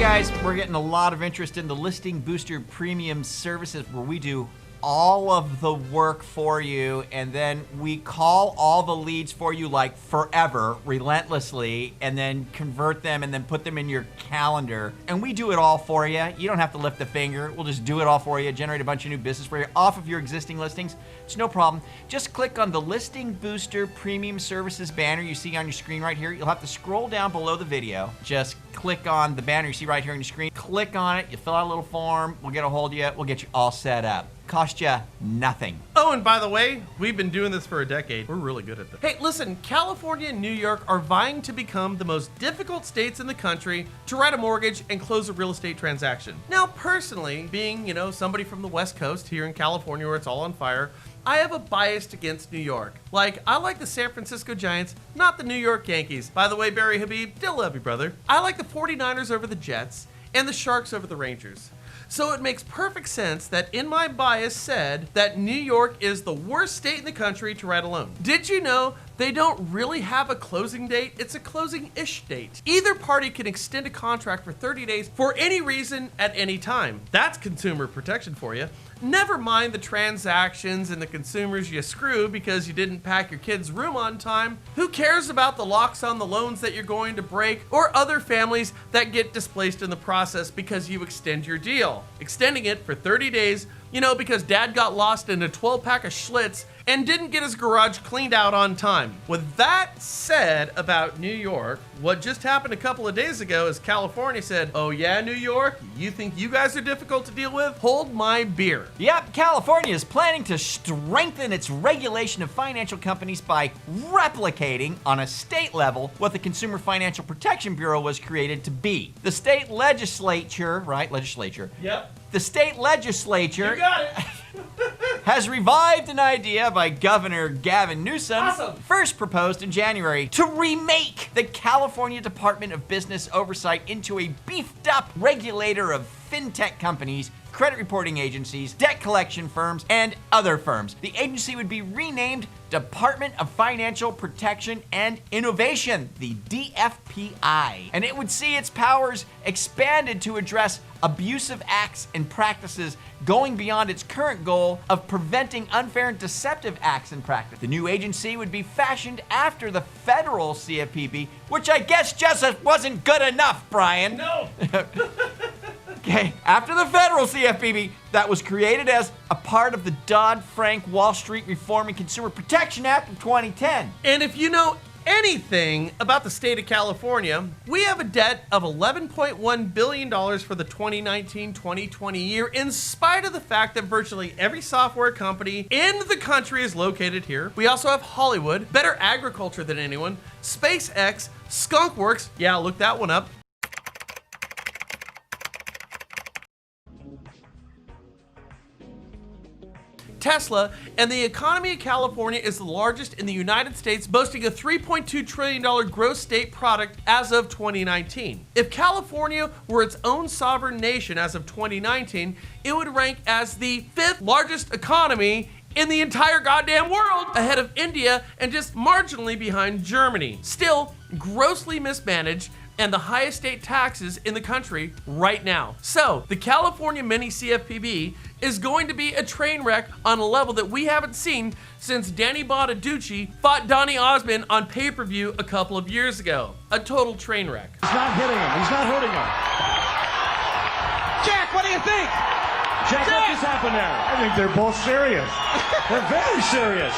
guys, we're getting a lot of interest in the Listing Booster Premium services where we do all of the work for you, and then we call all the leads for you like forever, relentlessly, and then convert them and then put them in your calendar. And we do it all for you. You don't have to lift a finger. We'll just do it all for you, generate a bunch of new business for you off of your existing listings. It's no problem. Just click on the Listing Booster Premium Services banner you see on your screen right here. You'll have to scroll down below the video. Just click on the banner you see right here on your screen. Click on it. You fill out a little form. We'll get a hold of you. We'll get you all set up. Cost you nothing. Oh, and by the way, we've been doing this for a decade. We're really good at this. Hey, listen, California and New York are vying to become the most difficult states in the country to write a mortgage and close a real estate transaction. Now, personally, being, somebody from the West Coast here in California where it's all on fire, I have a bias against New York. Like, I like the San Francisco Giants, not the New York Yankees. By the way, Barry Habib, still love you, brother. I like the 49ers over the Jets and the Sharks over the Rangers. So it makes perfect sense that in my bias said that New York is the worst state in the country to write a loan. Did you know they don't really have a closing date? It's a closing-ish date. Either party can extend a contract for 30 days for any reason at any time. That's consumer protection for you. Never mind the transactions and the consumers you screw because you didn't pack your kid's room on time. Who cares about the locks on the loans that you're going to break or other families that get displaced in the process because you extend your deal? Extending it for 30 days, because dad got lost in a 12-pack of Schlitz and didn't get his garage cleaned out on time. With that said about New York, what just happened a couple of days ago is California said, oh yeah, New York, you think you guys are difficult to deal with? Hold my beer. Yep, California is planning to strengthen its regulation of financial companies by replicating on a state level what the Consumer Financial Protection Bureau was created to be. The state legislature, right? Legislature. Yep. The state legislature. You got it. Has revived an idea by Governor Gavin Newsom, Awesome. First proposed in January, to remake the California Department of Business Oversight into a beefed up regulator of fintech companies, credit reporting agencies, debt collection firms, and other firms. The agency would be renamed Department of Financial Protection and Innovation, the DFPI. And it would see its powers expanded to address abusive acts and practices going beyond its current goal of preventing unfair and deceptive acts and practice. The new agency would be fashioned after the federal CFPB, which I guess just wasn't good enough, Brian. No. Okay, after the federal CFPB that was created as a part of the Dodd-Frank Wall Street Reform and Consumer Protection Act of 2010. And if you know anything about the state of California, we have a debt of $11.1 billion for the 2019-2020 year, in spite of the fact that virtually every software company in the country is located here. We also have Hollywood, better agriculture than anyone, SpaceX, Skunkworks, yeah, look that one up, Tesla, and the economy of California is the largest in the United States, boasting a $3.2 trillion gross state product as of 2019. If California were its own sovereign nation as of 2019, it would rank as the 5th largest economy in the entire goddamn world, ahead of India and just marginally behind Germany. Still, grossly mismanaged and the highest state taxes in the country right now. So, the California mini CFPB is going to be a train wreck on a level that we haven't seen since Danny Bottaducci fought Donny Osmond on pay-per-view a couple of years ago. A total train wreck. He's not hitting him. He's not hurting him. Jack, what do you think? Jack, what just happened there? I think they're both serious. They're very serious.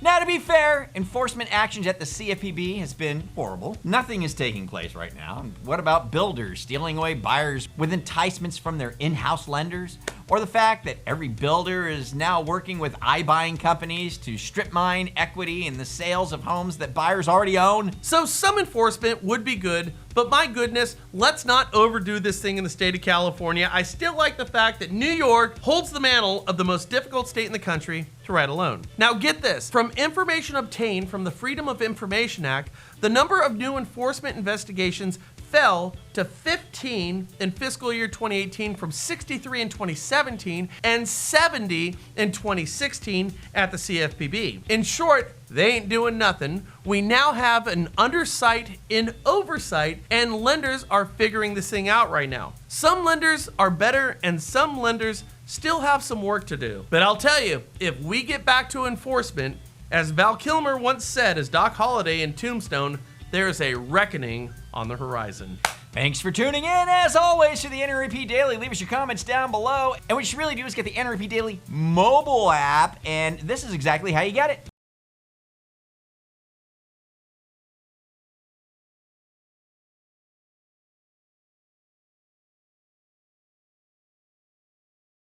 Now, to be fair, enforcement actions at the CFPB has been horrible. Nothing is taking place right now. And what about builders stealing away buyers with enticements from their in-house lenders? Or the fact that every builder is now working with iBuying companies to strip mine equity in the sales of homes that buyers already own? So some enforcement would be good, but my goodness, let's not overdo this thing in the state of California. I still like the fact that New York holds the mantle of the most difficult state in the country to write a loan. Now get this, from information obtained from the Freedom of Information Act, the number of new enforcement investigations fell to 15 in fiscal year 2018 from 63 in 2017 and 70 in 2016 at the CFPB. In short, they ain't doing nothing. We now have an undersight in oversight, and lenders are figuring this thing out right now. Some lenders are better and some lenders still have some work to do. But I'll tell you, if we get back to enforcement, as Val Kilmer once said as Doc Holliday in Tombstone, there is a reckoning on the horizon. Thanks for tuning in, as always, to the NREP Daily. Leave us your comments down below. And what you should really do is get the NREP Daily mobile app, and this is exactly how you get it.